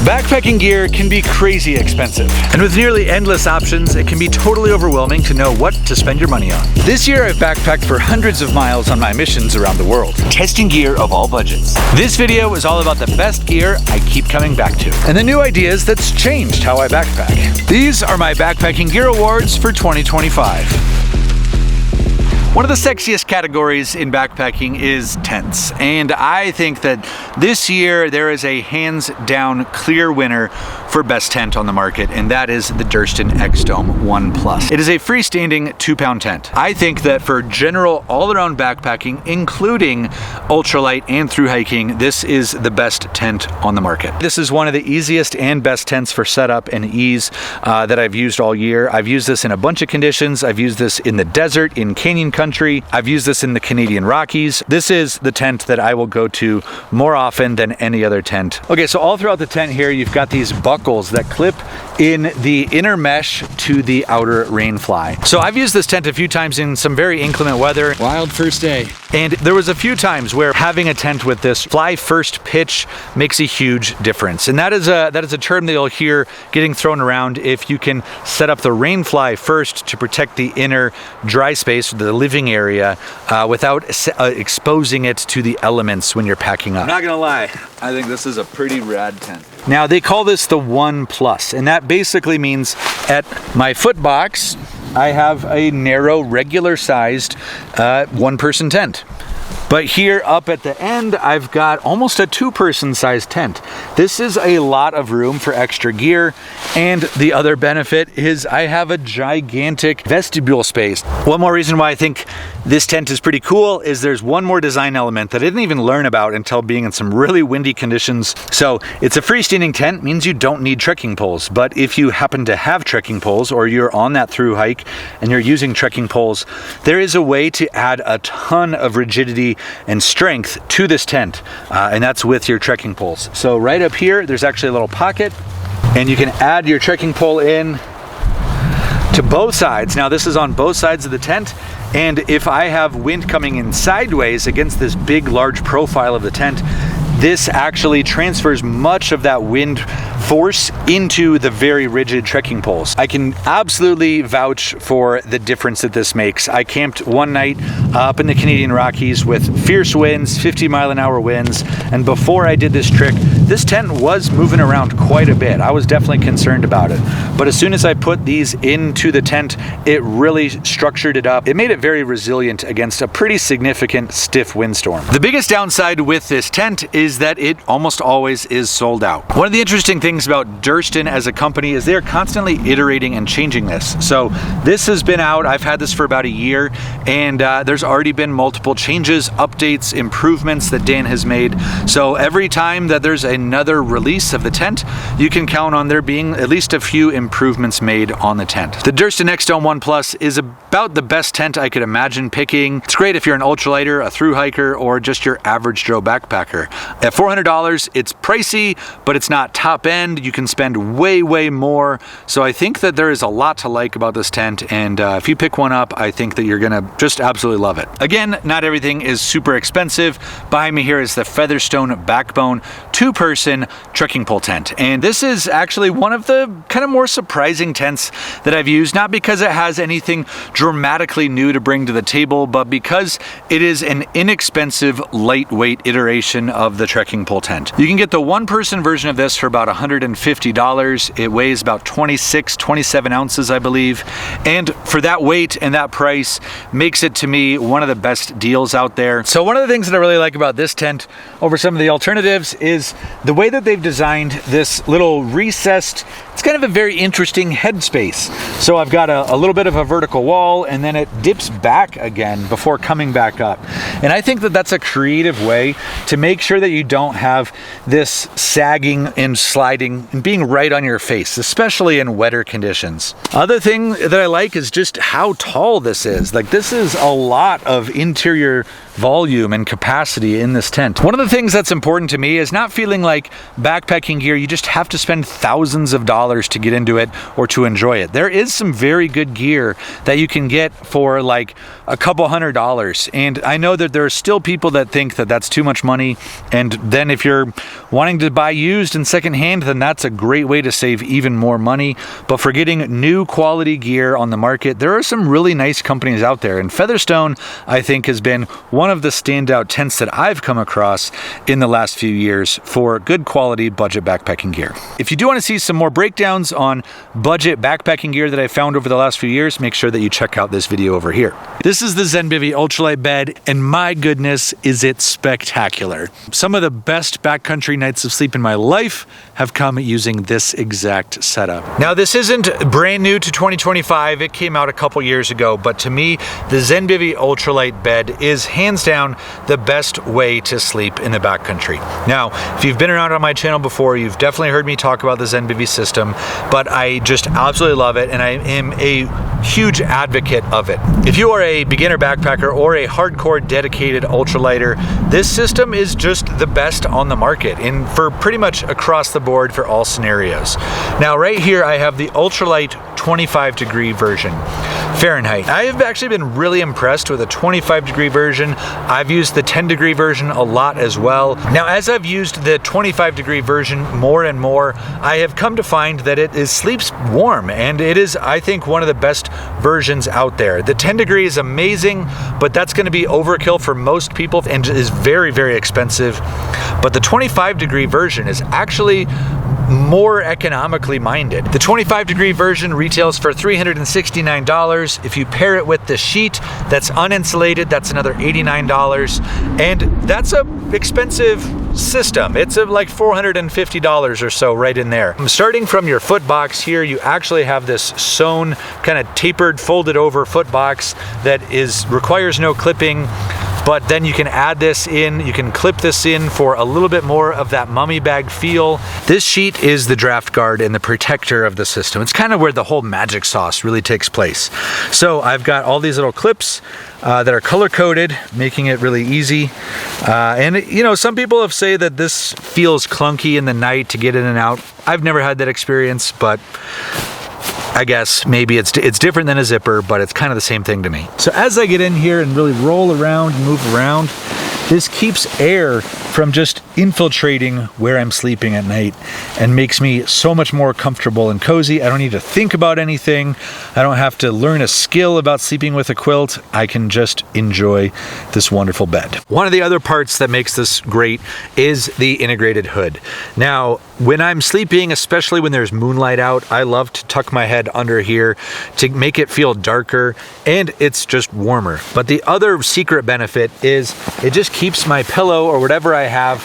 Backpacking gear can be crazy expensive, and with nearly endless options, it can be totally overwhelming to know what to spend your money on. This year, I've backpacked for hundreds of miles on my missions around the world, testing gear of all budgets. This video is all about the best gear I keep coming back to, and the new ideas that's changed how I backpack. These are my backpacking gear awards for 2025. One of the sexiest categories in backpacking is tents, and I think that this year there is a hands-down clear winner for best tent on the market, and that is the Durston X-Dome 1 Plus. It is a freestanding 2-pound tent. I think that for general all-around backpacking, including ultralight and through hiking, this is the best tent on the market. This is one of the easiest and best tents for setup and ease that I've used all year. I've used this in a bunch of conditions. I've used this in the desert, in canyon country. I've used this in the Canadian Rockies. This is the tent that I will go to more often than any other tent. Okay, so all throughout the tent here, you've got these buckles that clip in the inner mesh to the outer rain fly. So I've used this tent a few times in some very inclement weather. Wild first day. And there was a few times where having a tent with this fly first pitch makes a huge difference. And that is a term that you'll hear getting thrown around if you can set up the rain fly first to protect the inner dry space, the living area, without exposing it to the elements when you're packing up. I'm not gonna lie, I think this is a pretty rad tent. Now they call this the 1 Plus, and that basically means at my foot box, I have a narrow, regular sized one-person tent. But here up at the end, I've got almost a 2-person sized tent. This is a lot of room for extra gear. And the other benefit is I have a gigantic vestibule space. One more reason why I think this tent is pretty cool is there's one more design element that I didn't even learn about until being in some really windy conditions. So it's a freestanding tent, means you don't need trekking poles. But if you happen to have trekking poles, or you're on that through hike and you're using trekking poles, there is a way to add a ton of rigidity and strength to this tent, and that's with your trekking poles. So right up here, there's actually a little pocket, and you can add your trekking pole in to both sides. Now this is on both sides of the tent, and if I have wind coming in sideways against this big, large profile of the tent, this actually transfers much of that wind force into the very rigid trekking poles. I can absolutely vouch for the difference that this makes. I camped one night up in the Canadian Rockies with fierce winds, 50-mile-an-hour winds, and before I did this trick, this tent was moving around quite a bit. I was definitely concerned about it. But as soon as I put these into the tent, it really structured it up. It made it very resilient against a pretty significant stiff windstorm. The biggest downside with this tent is that it almost always is sold out. One of the interesting things about Durston as a company is they're constantly iterating and changing this. So this has been out, I've had this for about a year, and there's already been multiple changes, updates, improvements that Dan has made. So every time that there's another release of the tent, you can count on there being at least a few improvements made on the tent. The Durston X-Dome 1 Plus is about the best tent I could imagine picking. It's great if you're an ultralighter, a through hiker, or just your average Joe backpacker. At $400, it's pricey, but it's not top end. You can spend way, way more. So I think that there is a lot to like about this tent, and if you pick one up, I think that you're gonna just absolutely love it. Again, not everything is super expensive. Behind me here is the Featherstone Backbone 2-person trekking pole tent, and this is actually one of the kind of more surprising tents that I've used, not because it has anything dramatically new to bring to the table, but because it is an inexpensive, lightweight iteration of the trekking pole tent. You can get the 1-person version of this for about $150. It weighs about 27 ounces, I believe. And for that weight and that price makes it, to me, one of the best deals out there. So one of the things that I really like about this tent over some of the alternatives is the way that they've designed this little recessed, it's kind of a very interesting headspace. So I've got a little bit of a vertical wall, and then it dips back again before coming back up. And I think that that's a creative way to make sure that you don't have this sagging and sliding and being right on your face, especially in wetter conditions. Other thing that I like is just how tall this is. Like, this is a lot of interior volume and capacity in this tent. One of the things that's important to me is not feeling like backpacking gear, you just have to spend thousands of dollars to get into it or to enjoy it. There is some very good gear that you can get for like a couple $100s. And I know that there are still people that think that that's too much money, and And then if you're wanting to buy used and secondhand, then that's a great way to save even more money. But for getting new quality gear on the market, there are some really nice companies out there. And Featherstone, I think, has been one of the standout tents that I've come across in the last few years for good quality budget backpacking gear. If you do want to see some more breakdowns on budget backpacking gear that I found over the last few years, make sure that you check out this video over here. This is the Zenbivy ultralight bed, and my goodness, is it spectacular. Some of the best backcountry nights of sleep in my life have come using this exact setup. Now, this isn't brand new to 2025. It came out a couple years ago, but to me, the Zenbivy ultralight bed is hands down the best way to sleep in the backcountry. Now, if you've been around on my channel before, you've definitely heard me talk about the Zenbivy system, but I just absolutely love it, and I am a huge advocate of it. If you are a beginner backpacker or a hardcore dedicated ultralighter, this system is just the best on the market and for pretty much across the board for all scenarios. Now, right here I have the ultralight 25-degree version Fahrenheit. I have actually been really impressed with a 25-degree version. I've used the 10-degree version a lot as well. Now, as I've used the 25-degree version more and more, I have come to find that it sleeps warm, and it is, I think, one of the best versions out there. The 10-degree is amazing, but that's going to be overkill for most people and is very, very expensive. But the 25-degree version is actually more economically minded. The 25-degree version retails for $369. If you pair it with the sheet that's uninsulated, that's another $89. And that's a expensive system. It's like $450 or so right in there. Starting from your foot box here, you actually have this sewn, kind of tapered, folded over foot box that requires no clipping. But then you can add this in, you can clip this in for a little bit more of that mummy bag feel. This sheet is the draft guard and the protector of the system. It's kind of where the whole magic sauce really takes place. So I've got all these little clips that are color coded, making it really easy. And you know, some people have said that this feels clunky in the night to get in and out. I've never had that experience, but I guess maybe it's different than a zipper, but it's kind of the same thing to me. So as I get in here and really roll around and move around, this keeps air from just infiltrating where I'm sleeping at night and makes me so much more comfortable and cozy. I don't need to think about anything. I don't have to learn a skill about sleeping with a quilt. I can just enjoy this wonderful bed. One of the other parts that makes this great is the integrated hood. Now, when I'm sleeping, especially when there's moonlight out, I love to tuck my head under here to make it feel darker, and it's just warmer. But the other secret benefit is it just keeps my pillow or whatever I have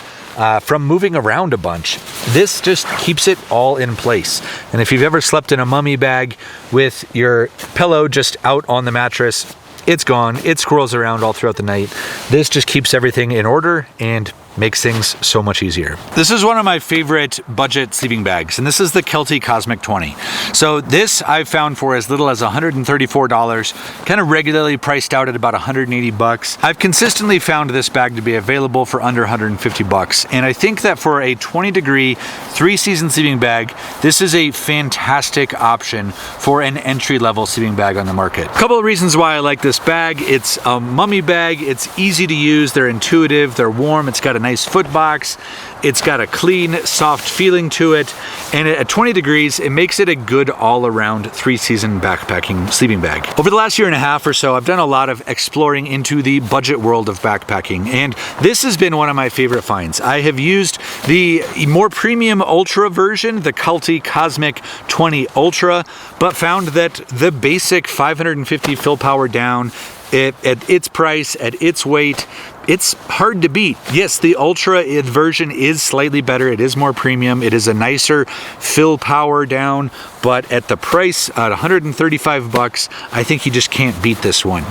from moving around a bunch. This just keeps it all in place. And if you've ever slept in a mummy bag with your pillow just out on the mattress, it's gone. It squirrels around all throughout the night. This just keeps everything in order and makes things so much easier. This is one of my favorite budget sleeping bags, and this is the Kelty Cosmic 20. So this I've found for as little as $134, kind of regularly priced out at about 180 bucks. I've consistently found this bag to be available for under 150 bucks, and I think that for a 20-degree, 3-season sleeping bag, this is a fantastic option for an entry-level sleeping bag on the market. A couple of reasons why I like this bag. It's a mummy bag, it's easy to use, they're intuitive, they're warm, it's got a nice foot box, it's got a clean, soft feeling to it, and at 20 degrees, it makes it a good all-around 3-season backpacking sleeping bag. Over the last year and a half or so, I've done a lot of exploring into the budget world of backpacking, and this has been one of my favorite finds. I have used the more premium Ultra version, the Kelty Cosmic 20 Ultra, but found that the basic 550 fill power down, at its price, at its weight, it's hard to beat. Yes, the Ultra version is slightly better. It is more premium. It is a nicer fill power down, but at the price at 135 bucks, I think you just can't beat this one.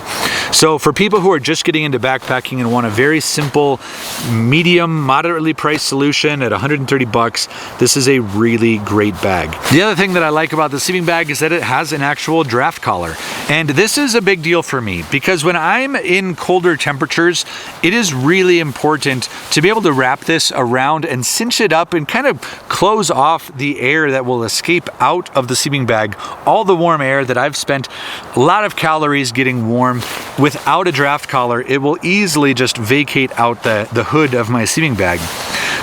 So for people who are just getting into backpacking and want a very simple, medium, moderately priced solution at 130 bucks, this is a really great bag. The other thing that I like about the sleeping bag is that it has an actual draft collar. And this is a big deal for me because because when I'm in colder temperatures, it is really important to be able to wrap this around and cinch it up and kind of close off the air that will escape out of the sleeping bag, all the warm air that I've spent a lot of calories getting warm. Without a draft collar, it will easily just vacate out the hood of my sleeping bag.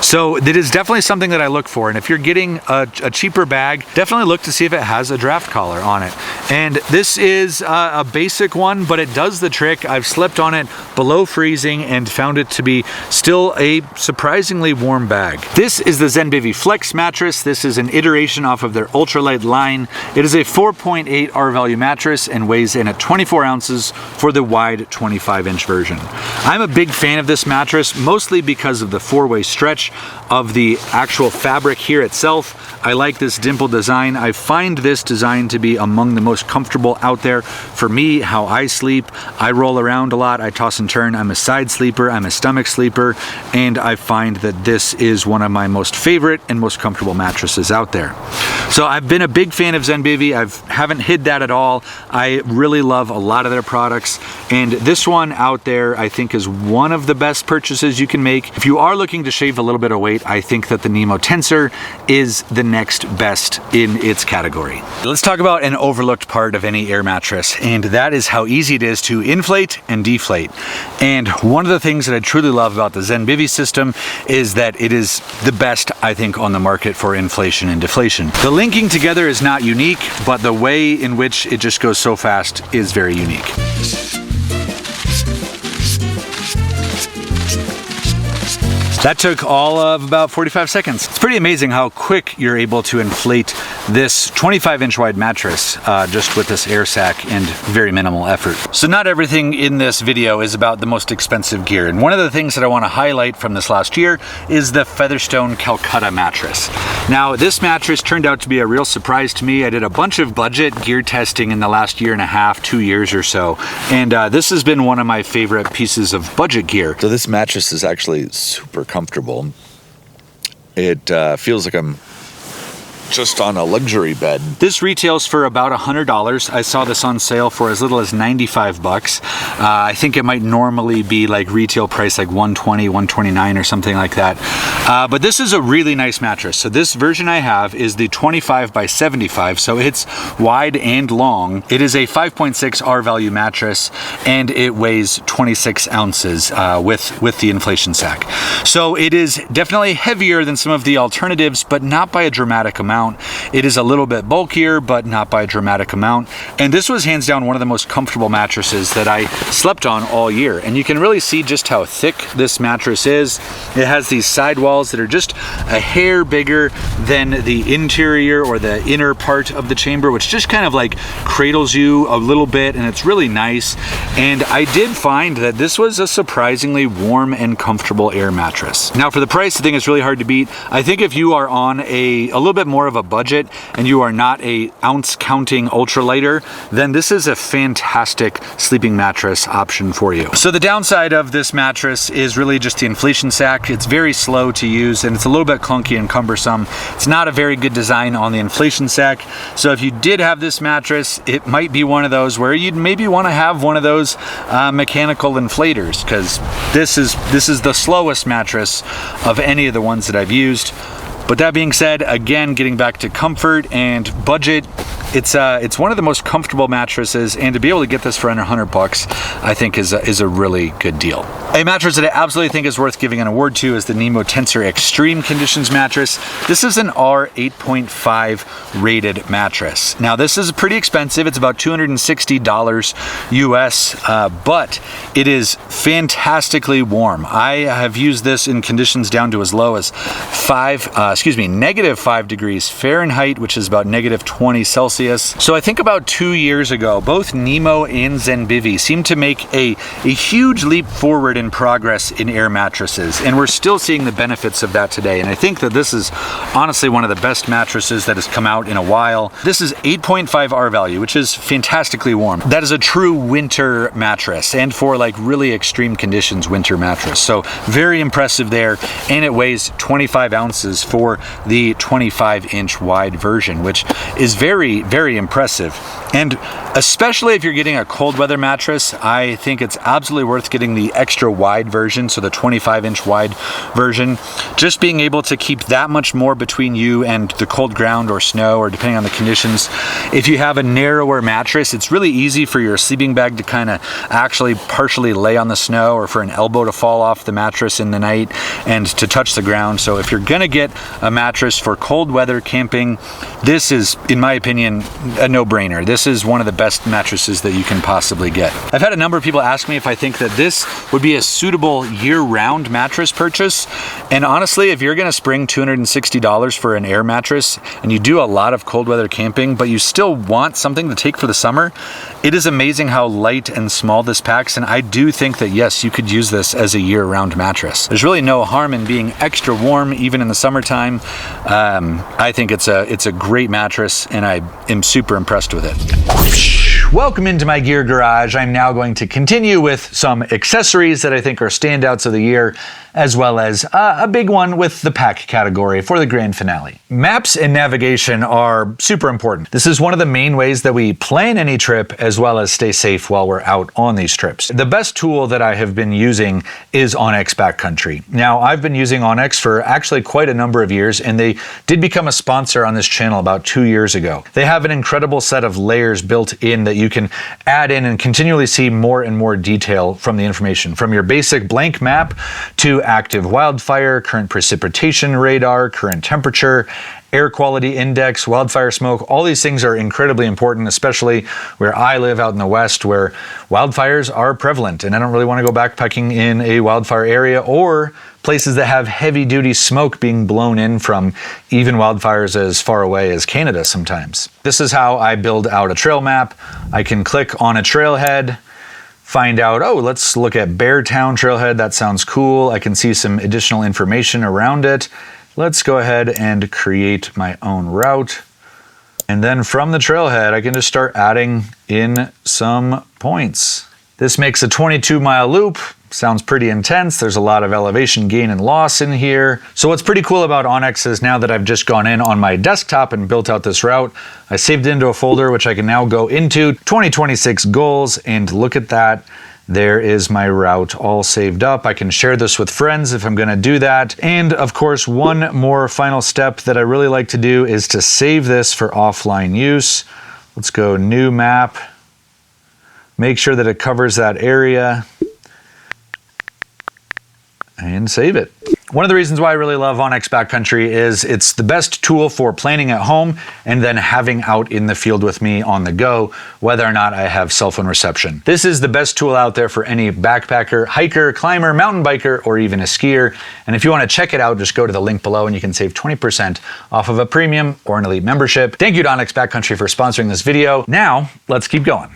So that is definitely something that I look for. And if you're getting a cheaper bag, definitely look to see if it has a draft collar on it. And this is a basic one, but it does the trick. I've slept on it below freezing and found it to be still a surprisingly warm bag. This is the Zenbivy Flex mattress. This is an iteration off of their ultralight line. It is a 4.8 R-value mattress and weighs in at 24 ounces for the wide 25-inch version. I'm a big fan of this mattress, mostly because of the four-way stretch of the actual fabric here itself. I like this dimple design. I find this design to be among the most comfortable out there. For me, how I sleep, I roll around a lot, I toss and turn. I'm a side sleeper, I'm a stomach sleeper, and I find that this is one of my most favorite and most comfortable mattresses out there. So I've been a big fan of Zenbivy. I haven't hid that at all. I really love a lot of their products, and this one out there I think is one of the best purchases you can make. If you are looking to shave a little bit of weight, I think that the Nemo Tensor is the next best in its category. Let's talk about an overlooked part of any air mattress, and that is how easy it is to inflate and deflate. And one of the things that I truly love about the Zenbivy system is that it is the best, I think, on the market for inflation and deflation. The linking together is not unique, but the way in which it just goes so fast is very unique. That took all of about 45 seconds. It's pretty amazing how quick you're able to inflate this 25-inch wide mattress just with this air sac and very minimal effort. So not everything in this video is about the most expensive gear. And one of the things that I want to highlight from this last year is the Featherstone Calcutta mattress. Now, this mattress turned out to be a real surprise to me. I did a bunch of budget gear testing in the last year and a half, 2 years or so. And this has been one of my favorite pieces of budget gear. So this mattress is actually super comfortable. It feels like I'm just on a luxury bed. This retails for about $100. I saw this on sale for as little as 95 bucks. I think it might normally be like retail price like 120, 129 or something like that. But this is a really nice mattress. So this version I have is the 25 by 75, so it's wide and long. It is a 5.6 R-value mattress, and it weighs 26 ounces with the inflation sac. So it is definitely heavier than some of the alternatives, but not by a dramatic amount. It is a little bit bulkier, but not by a dramatic amount. And this was hands down one of the most comfortable mattresses that I slept on all year. And you can really see just how thick this mattress is. It has these sidewalls that are just a hair bigger than the interior or the inner part of the chamber, which just kind of like cradles you a little bit, and it's really nice. And I did find that this was a surprisingly warm and comfortable air mattress. Now, for the price, I think it's really hard to beat. I think if you are on a little bit more of a budget and you are not a ounce counting ultralighter, then this is a fantastic sleeping mattress option for you. So the downside of this mattress is really just the inflation sac. It's very slow to use and it's a little bit clunky and cumbersome. It's not a very good design on the inflation sac. So if you did have this mattress, it might be one of those where you'd maybe want to have one of those mechanical inflators, because this is the slowest mattress of any of the ones that I've used. But that being said, again, getting back to comfort and budget, it's one of the most comfortable mattresses, and to be able to get this for under 100 bucks, I think is a really good deal. A mattress that I absolutely think is worth giving an award to is the Nemo Tensor Extreme Conditions mattress. This is an R8.5 rated mattress. Now, this is pretty expensive. It's about $260 US, but it is fantastically warm. I have used this in conditions down to as low as -5 degrees Fahrenheit, which is about -20 Celsius. So I think about 2 years ago, both Nemo and Zenbivy seemed to make a huge leap forward in progress in air mattresses, and we're still seeing the benefits of that today. And I think that this is honestly one of the best mattresses that has come out in a while. This is 8.5 R-value, which is fantastically warm. That is a true winter mattress, and for like really extreme conditions, winter mattress. So very impressive there, and it weighs 25 ounces for for the 25-inch wide version, which is very, very impressive. And especially if you're getting a cold weather mattress, I think it's absolutely worth getting the extra wide version, so the 25-inch wide version. Just being able to keep that much more between you and the cold ground or snow, or depending on the conditions. If you have a narrower mattress, it's really easy for your sleeping bag to kind of actually partially lay on the snow, or for an elbow to fall off the mattress in the night and to touch the ground. So if you're gonna get a mattress for cold weather camping, this is, in my opinion, a no-brainer. This is one of the best mattresses that you can possibly get. I've had a number of people ask me if I think that this would be a suitable year-round mattress purchase. And honestly, if you're gonna spring $260 for an air mattress and you do a lot of cold weather camping, but you still want something to take for the summer, it is amazing how light and small this packs. And I do think that yes, you could use this as a year-round mattress. There's really no harm in being extra warm, even in the summertime. I think it's a great mattress, and I am super impressed with it. Welcome into my gear garage. I'm now going to continue with some accessories that I think are standouts of the year, as well as a big one with the pack category for the grand finale. Maps and navigation are super important. This is one of the main ways that we plan any trip, as well as stay safe while we're out on these trips. The best tool that I have been using is onX Backcountry. Now, I've been using onX for actually quite a number of years, and they did become a sponsor on this channel about 2 years ago. They have an incredible set of layers built in that you can add in and continually see more and more detail from the information, from your basic blank map to active wildfire, current precipitation radar, current temperature, air quality index, wildfire smoke. All these things are incredibly important, especially where I live out in the West, where wildfires are prevalent, and I don't really want to go backpacking in a wildfire area or places that have heavy duty smoke being blown in from even wildfires as far away as Canada sometimes. This is how I build out a trail map. I can click on a trailhead, find out, oh, let's look at Beartown Trailhead. That sounds cool. I can see some additional information around it. Let's go ahead and create my own route. And then from the trailhead, I can just start adding in some points. This makes a 22-mile loop. Sounds pretty intense. There's a lot of elevation gain and loss in here. So what's pretty cool about onX is now that I've just gone in on my desktop and built out this route, I saved it into a folder, which I can now go into 2026 goals, and look at that. There is my route all saved up. I can share this with friends if I'm gonna do that. And of course, one more final step that I really like to do is to save this for offline use. Let's go new map. Make sure that it covers that area and save it. One of the reasons why I really love onX Backcountry is it's the best tool for planning at home and then having out in the field with me on the go, whether or not I have cell phone reception. This is the best tool out there for any backpacker, hiker, climber, mountain biker, or even a skier. And if you want to check it out, just go to the link below and you can save 20% off of a premium or an elite membership. Thank you to onX Backcountry for sponsoring this video. Now, let's keep going.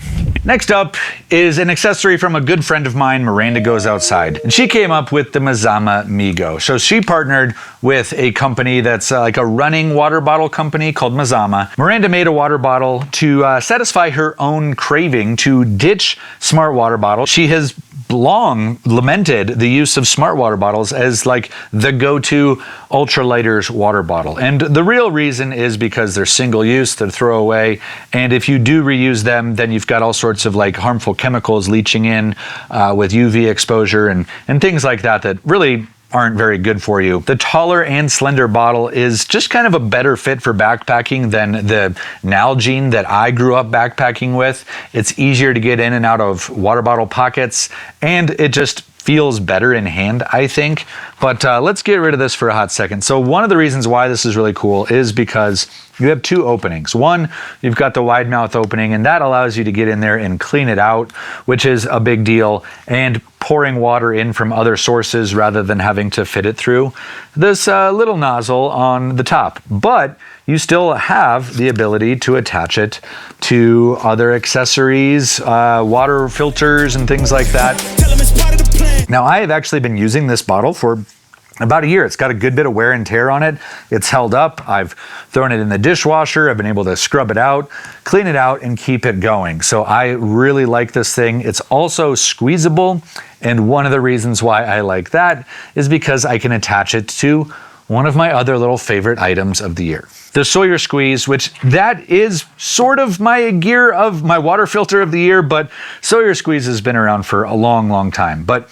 Next up is an accessory from a good friend of mine, Miranda Goes Outside. And she came up with the Mazama Migo. So she partnered with a company that's like a running water bottle company called Mazama. Miranda made a water bottle to satisfy her own craving to ditch smart water bottles. She has long lamented the use of smart water bottles as like the go-to ultralighters water bottle. And the real reason is because they're single use, they're throwaway, and if you do reuse them, then you've got all sorts of like harmful chemicals leaching in with UV exposure and things like that that really aren't very good for you. The taller and slender bottle is just kind of a better fit for backpacking than the Nalgene that I grew up backpacking with. It's easier to get in and out of water bottle pockets, and it just feels better in hand, I think. But let's get rid of this for a hot second. So one of the reasons why this is really cool is because you have two openings. One, you've got the wide mouth opening, and that allows you to get in there and clean it out, which is a big deal, and pouring water in from other sources rather than having to fit it through this little nozzle on the top. But you still have the ability to attach it to other accessories, water filters and things like that. Now, I have actually been using this bottle for about a year. It's got a good bit of wear and tear on it. It's held up. I've thrown it in the dishwasher. I've been able to scrub it out, clean it out, and keep it going. So I really like this thing. It's also squeezable. And one of the reasons why I like that is because I can attach it to one of my other little favorite items of the year. The Sawyer Squeeze, which that is sort of my gear of my water filter of the year, but Sawyer Squeeze has been around for a long, long time. But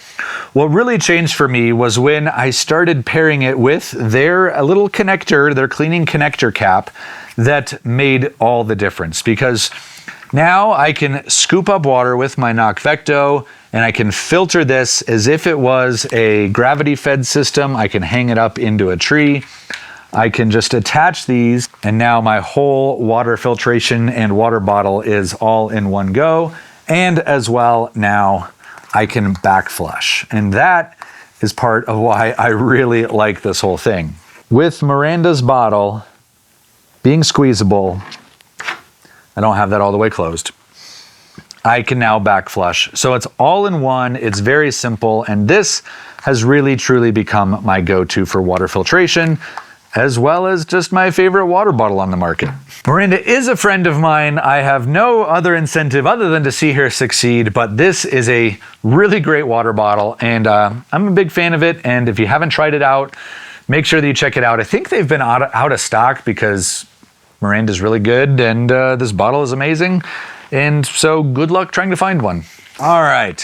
what really changed for me was when I started pairing it with their little connector, their cleaning connector cap, that made all the difference. Because now I can scoop up water with my alnk.to, and I can filter this as if it was a gravity-fed system. I can hang it up into a tree. I can just attach these, and now my whole water filtration and water bottle is all in one go. And as well, now I can back flush. And that is part of why I really like this whole thing. With Miranda's bottle being squeezable, I don't have that all the way closed, I can now back flush. So it's all in one, it's very simple, and this has really truly become my go-to for water filtration, as well as just my favorite water bottle on the market. Miranda is a friend of mine. I have no other incentive other than to see her succeed, but this is a really great water bottle, and I'm a big fan of it, and if you haven't tried it out, make sure that you check it out. I think they've been out of stock because Miranda's really good, and this bottle is amazing, and so good luck trying to find one. All right.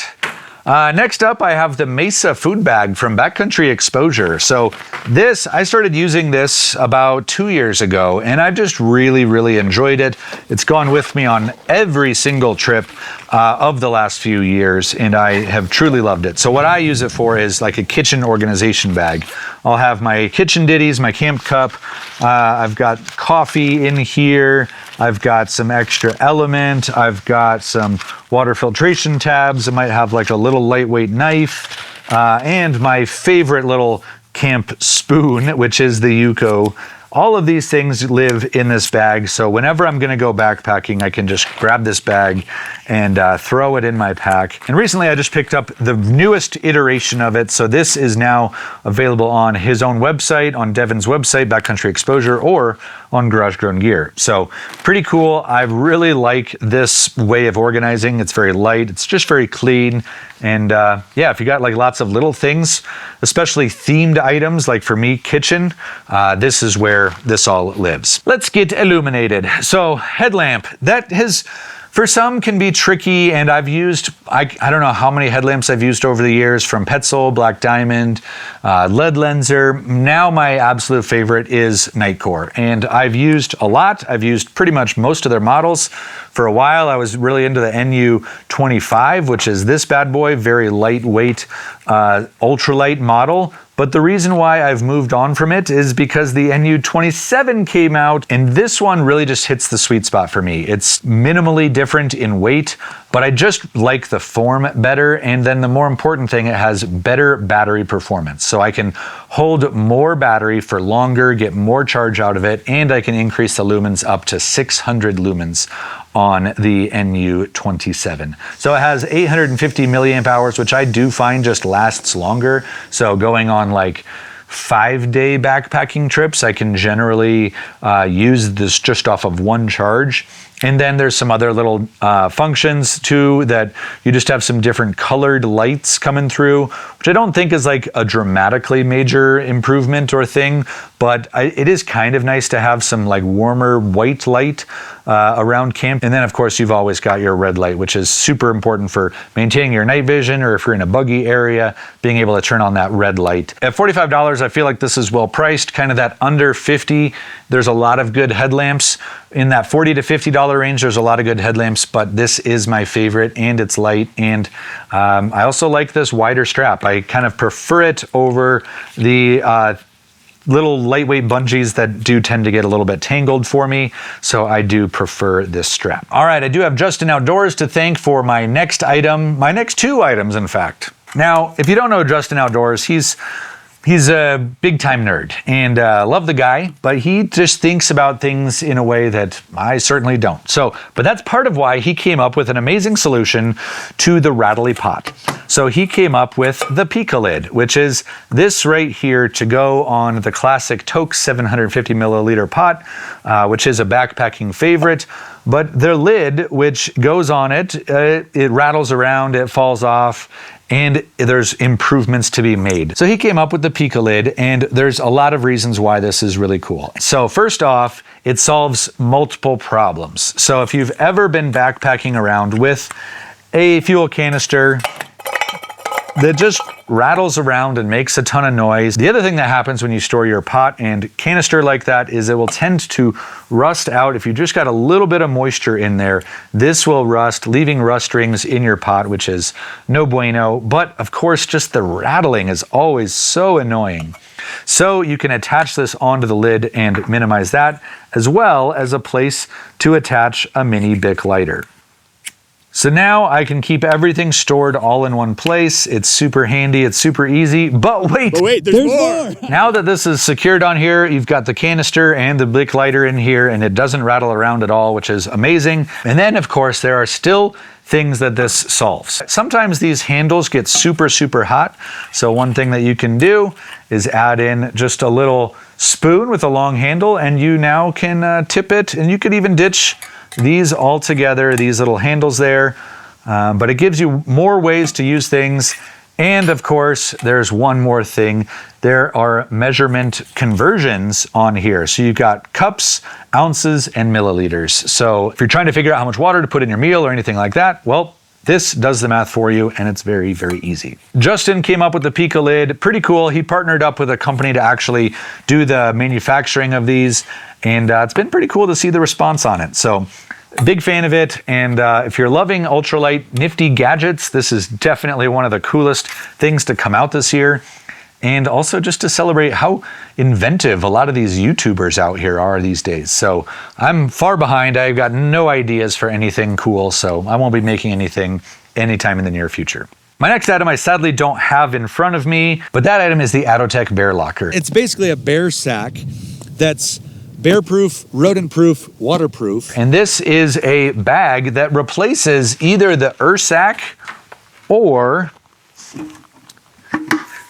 Next up, I have the Mesa food bag from Backcountry Exposure. So this, I started using this about 2 years ago, and I've just really, really enjoyed it. It's gone with me on every single trip of the last few years, and I have truly loved it. So what I use it for is like a kitchen organization bag. I'll have my kitchen ditties, my camp cup. I've got coffee in here. I've got some extra element. I've got some water filtration tabs. I might have like a little lightweight knife, and my favorite little camp spoon, which is the Yuko. All of these things live in this bag, so whenever I'm gonna go backpacking, I can just grab this bag and throw it in my pack. And recently I just picked up the newest iteration of it, so this is now available on his own website, on Devin's website, Backcountry Exposure, or on Garage Grown Gear. So pretty cool. I really like this way of organizing. It's very light, it's just very clean. And yeah, if you got like lots of little things, especially themed items, like for me, kitchen, this is where this all lives. Let's get illuminated. So headlamp, that has, for some can be tricky, and I've used, I don't know how many headlamps I've used over the years, from Petzl, Black Diamond, Lead Lenser. Now my absolute favorite is Nightcore, and I've used a lot. I've used pretty much most of their models. For a while, I was really into the NU25, which is this bad boy, very lightweight, ultralight model. But the reason why I've moved on from it is because the NU27 came out, and this one really just hits the sweet spot for me. It's minimally different in weight, but I just like the form better, and then the more important thing, it has better battery performance. So I can hold more battery for longer, get more charge out of it, and I can increase the lumens up to 600 lumens on the NU27. So it has 850 milliamp hours, which I do find just lasts longer. So going on like 5-day backpacking trips, I can generally use this just off of one charge. And then there's some other little functions too, that you just have some different colored lights coming through, which I don't think is like a dramatically major improvement or thing, but it is kind of nice to have some like warmer white light around camp. And then of course you've always got your red light, which is super important for maintaining your night vision, or if you're in a buggy area, being able to turn on that red light. At $45, I feel like this is well priced, kind of that under 50. There's a lot of good headlamps. In that $40 to $50 range, there's a lot of good headlamps, but this is my favorite, and it's light. And I also like this wider strap. I kind of prefer it over the little lightweight bungees that do tend to get a little bit tangled for me. So I do prefer this strap. All right, I do have Justin Outdoors to thank for my next item, my next two items, in fact. Now, if you don't know Justin Outdoors, he's a big time nerd, and love the guy, but he just thinks about things in a way that I certainly don't. So, but that's part of why he came up with an amazing solution to the rattly pot. So he came up with the Pika Lid, which is this right here to go on the classic Toke 750 milliliter pot, which is a backpacking favorite. But the lid, which goes on it, it rattles around, it falls off, and there's improvements to be made. So he came up with the Pika Lid, and there's a lot of reasons why this is really cool. So first off, it solves multiple problems. So if you've ever been backpacking around with a fuel canister that just rattles around and makes a ton of noise. The other thing that happens when you store your pot and canister like that is it will tend to rust out. If you just got a little bit of moisture in there, this will rust, leaving rust rings in your pot, which is no bueno. But of course, just the rattling is always so annoying. So you can attach this onto the lid and minimize that, as well as a place to attach a mini Bic lighter. So now I can keep everything stored all in one place. It's super handy, it's super easy, but wait, there's more. Now that this is secured on here, you've got the canister and the Bic lighter in here, and it doesn't rattle around at all, which is amazing. And then of course, there are still things that this solves. Sometimes these handles get super, super hot. So one thing that you can do is add in just a little spoon with a long handle, and you now can tip it, and you could even ditch these all together, these little handles there, but it gives you more ways to use things. And of course, there's one more thing. There are measurement conversions on here. So you've got cups, ounces, and milliliters. So if you're trying to figure out how much water to put in your meal or anything like that, well, this does the math for you, and it's very, very easy. Justin came up with the Pika Lid. Pretty cool. He partnered up with a company to actually do the manufacturing of these, and it's been pretty cool to see the response on it. So big fan of it, and if you're loving ultralight nifty gadgets, this is definitely one of the coolest things to come out this year. And also just to celebrate how inventive a lot of these YouTubers out here are these days. So I'm far behind. I've got no ideas for anything cool, so I won't be making anything anytime in the near future. My next item I sadly don't have in front of me, but that item is the Atotech Bear Locker. It's basically a bear sack that's bear-proof, rodent-proof, waterproof. And this is a bag that replaces either the Ursack or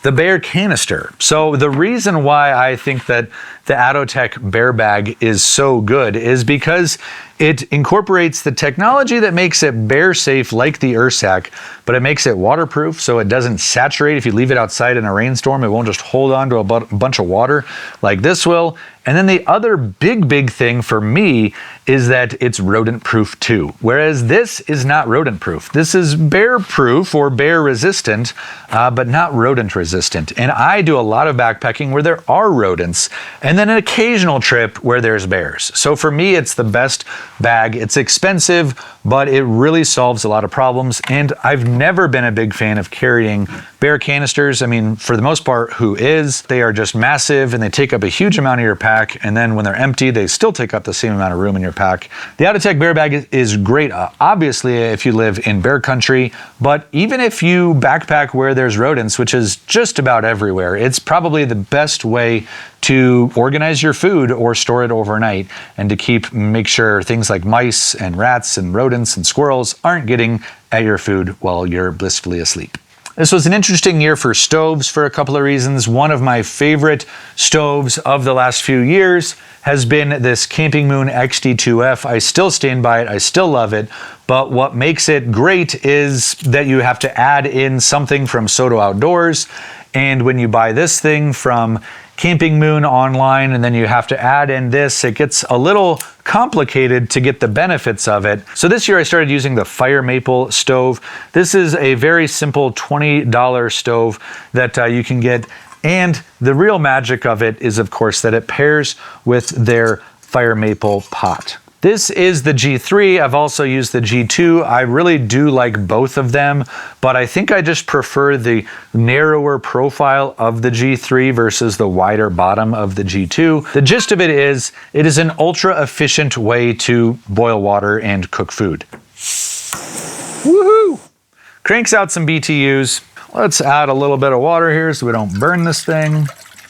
the bear canister. So the reason why I think that the Atotech bear bag is so good is because it incorporates the technology that makes it bear safe like the Ursack, but it makes it waterproof so it doesn't saturate. If you leave it outside in a rainstorm, it won't just hold on to a bunch of water like this will. And then the other big thing for me is that it's rodent proof too. Whereas this is not rodent proof. This is bear proof or bear resistant, but not rodent resistant. And I do a lot of backpacking where there are rodents, and then an occasional trip where there's bears. So for me, it's the best bag. It's expensive, but it really solves a lot of problems. And I've never been a big fan of carrying bear canisters. I mean, for the most part, who is? They are just massive and they take up a huge amount of your pack. And then when they're empty, they still take up the same amount of room in your pack. The Atotech bear bag is great, obviously, if you live in bear country, but even if you backpack where there's rodents, which is just about everywhere, it's probably the best way to organize your food or store it overnight and to make sure things like mice and rats and rodents and squirrels aren't getting at your food while you're blissfully asleep. This was an interesting year for stoves for a couple of reasons. One of my favorite stoves of the last few years has been this Camping Moon XD2F. I still stand by it. I still love it. But what makes it great is that you have to add in something from Soto Outdoors. And when you buy this thing from Camping Moon online and then you have to add in this, it gets a little complicated to get the benefits of it. So this year I started using the Fire Maple stove. This is a very simple $20 stove that you can get. And the real magic of it is, of course, that it pairs with their Fire Maple pot. This is the G3. I've also used the G2. I really do like both of them, but I think I just prefer the narrower profile of the G3 versus the wider bottom of the G2. The gist of it is an ultra efficient way to boil water and cook food. Woohoo! Cranks out some BTUs. Let's add a little bit of water here so we don't burn this thing.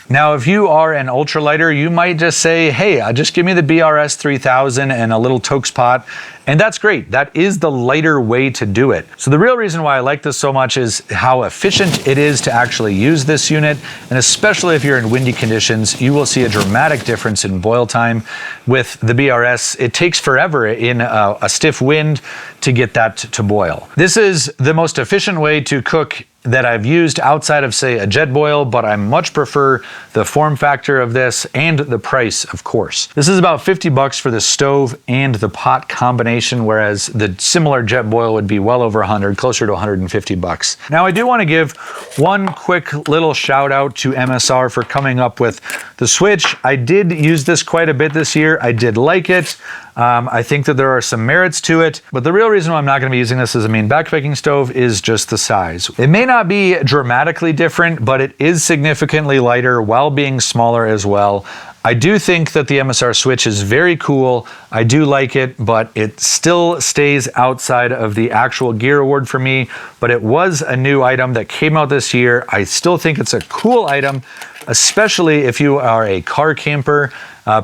Now, if you are an ultralighter, you might just say, hey, just give me the BRS 3000 and a little Tokes pot, and that's great. That is the lighter way to do it. So the real reason why I like this so much is how efficient it is to actually use this unit, and especially if you're in windy conditions, you will see a dramatic difference in boil time. With the BRS, it takes forever in a stiff wind to get that to boil. This is the most efficient way to cook that I've used outside of, say, a Jetboil, but I much prefer the form factor of this and the price, of course. This is about 50 bucks for the stove and the pot combination, whereas the similar Jetboil would be well over 100, closer to 150 bucks. Now, I do want to give one quick little shout out to MSR for coming up with the switch. I did use this quite a bit this year. I did like it. I think that there are some merits to it, but the real reason why I'm not going to be using this as a main backpacking stove is just the size. It may not be dramatically different, but it is significantly lighter while being smaller as well. I do think that the MSR switch is very cool. I do like it, but it still stays outside of the actual gear award for me. But it was a new item that came out this year. I still think it's a cool item, especially if you are a car camper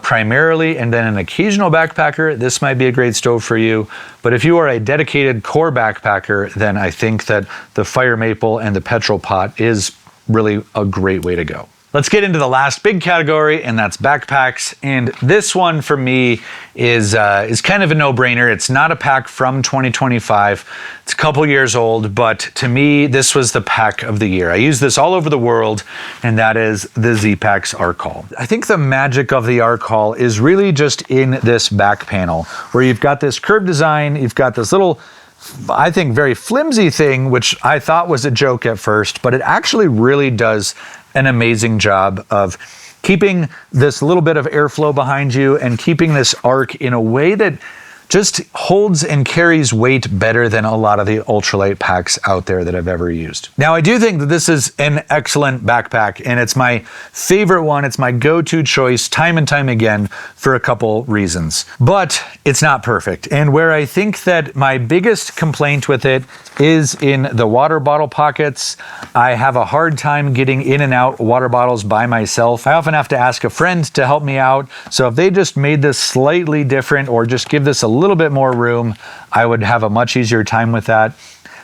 primarily, and then an occasional backpacker. This might be a great stove for you. But if you are a dedicated core backpacker, then I think that the Fire Maple and the petrol pot is really a great way to go. Let's get into the last big category, and that's backpacks. And this one for me is kind of a no-brainer. It's not a pack from 2025. It's a couple years old, but to me, this was the pack of the year. I use this all over the world, and that is the Z-Packs Arc-Haul. I think the magic of the Arc-Haul is really just in this back panel, where you've got this curved design, you've got this little, I think, very flimsy thing, which I thought was a joke at first, but it actually really does an amazing job of keeping this little bit of airflow behind you and keeping this arc in a way that just holds and carries weight better than a lot of the ultralight packs out there that I've ever used. Now, I do think that this is an excellent backpack, and it's my favorite one. It's my go-to choice time and time again for a couple reasons. But it's not perfect. And where I think that my biggest complaint with it is in the water bottle pockets. I have a hard time getting in and out water bottles by myself. I often have to ask a friend to help me out. So if they just made this slightly different or just give this a little bit more room, I would have a much easier time with that.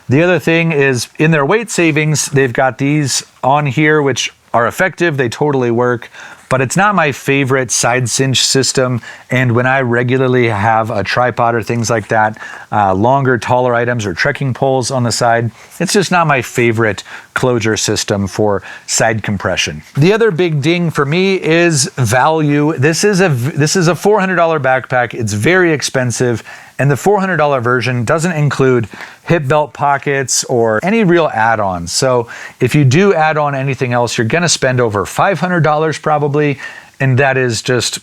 The other thing is in their weight savings, they've got these on here, which are effective. They totally work, but it's not my favorite side cinch system. And when I regularly have a tripod or things like that, longer, taller items or trekking poles on the side, it's just not my favorite closure system for side compression. The other big ding for me is value. This is a $400 backpack. It's very expensive. And the $400 version doesn't include hip belt pockets or any real add-ons. So if you do add on anything else, you're gonna spend over $500 probably, and that is just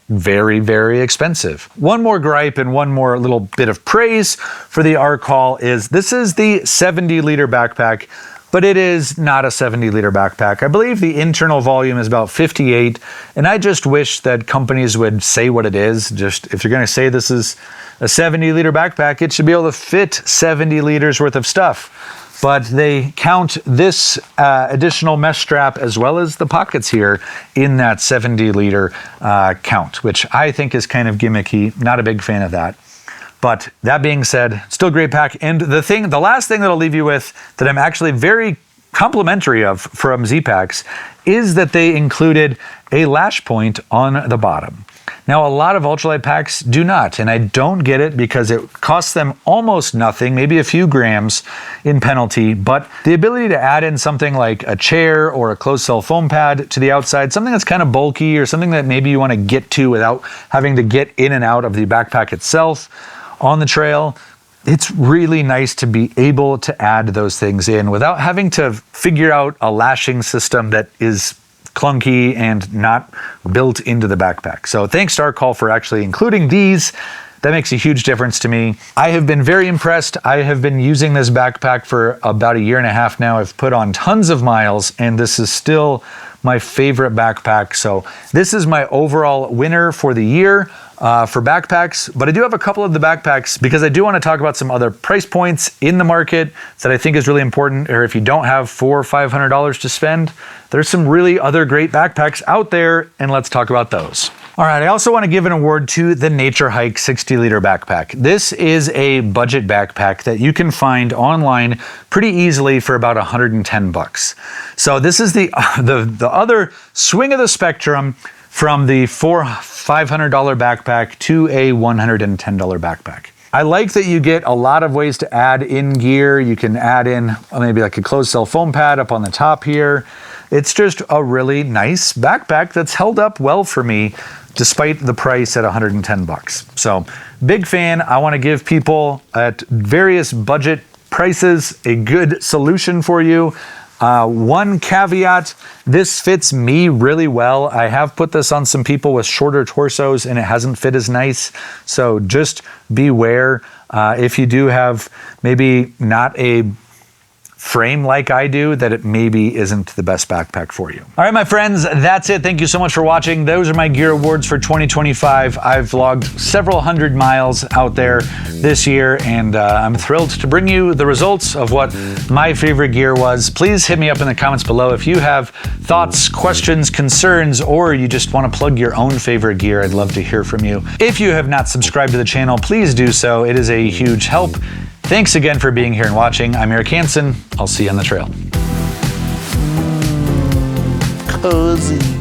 very, very expensive. One more gripe and one more little bit of praise for the Arc-Haul is this is the 70-liter backpack, but it is not a 70-liter backpack. I believe the internal volume is about 58, and I just wish that companies would say what it is. Just if you're gonna say this is a 70-liter backpack, it should be able to fit 70 liters worth of stuff. But they count this additional mesh strap as well as the pockets here in that 70-liter count, which I think is kind of gimmicky. Not a big fan of that. But that being said, still a great pack. And the last thing that I'll leave you with that I'm actually very complimentary of from Z-Packs is that they included a lash point on the bottom. Now, a lot of ultralight packs do not, and I don't get it because it costs them almost nothing, maybe a few grams in penalty, but the ability to add in something like a chair or a closed cell foam pad to the outside, something that's kind of bulky or something that maybe you want to get to without having to get in and out of the backpack itself on the trail, it's really nice to be able to add those things in without having to figure out a lashing system that is clunky and not built into the backpack. So thanks to Arc-Haul for actually including these. That makes a huge difference to me. I have been very impressed. I have been using this backpack for about a year and a half now. I've put on tons of miles, and this is still my favorite backpack. So this is my overall winner for the year for backpacks. But I do have a couple of the backpacks because I do want to talk about some other price points in the market that I think is really important. Or if you don't have $400 or $500 to spend, there's some really other great backpacks out there, and let's talk about those. All right, I also want to give an award to the Nature Hike 60-liter backpack. This is a budget backpack that you can find online pretty easily for about 110 bucks. So this is the other swing of the spectrum from the $500 backpack to a $110 backpack. I like that you get a lot of ways to add in gear. You can add in maybe like a closed cell foam pad up on the top here. It's just a really nice backpack that's held up well for me despite the price at 110 bucks. So big fan. I want to give people at various budget prices a good solution for you. One caveat, this fits me really well. I have put this on some people with shorter torsos and it hasn't fit as nice. So just beware if you do have maybe not a frame like I do, that it maybe isn't the best backpack for you. All right, my friends, that's it. Thank you so much for watching. Those are my gear awards for 2025. I've logged several hundred miles out there this year, and I'm thrilled to bring you the results of what my favorite gear was. Please hit me up in the comments below if you have thoughts, questions, concerns, or you just want to plug your own favorite gear. I'd love to hear from you. If you have not subscribed to the channel, please do so. It is a huge help. Thanks again for being here and watching. I'm Erichanson. I'll see you on the trail. Cozy.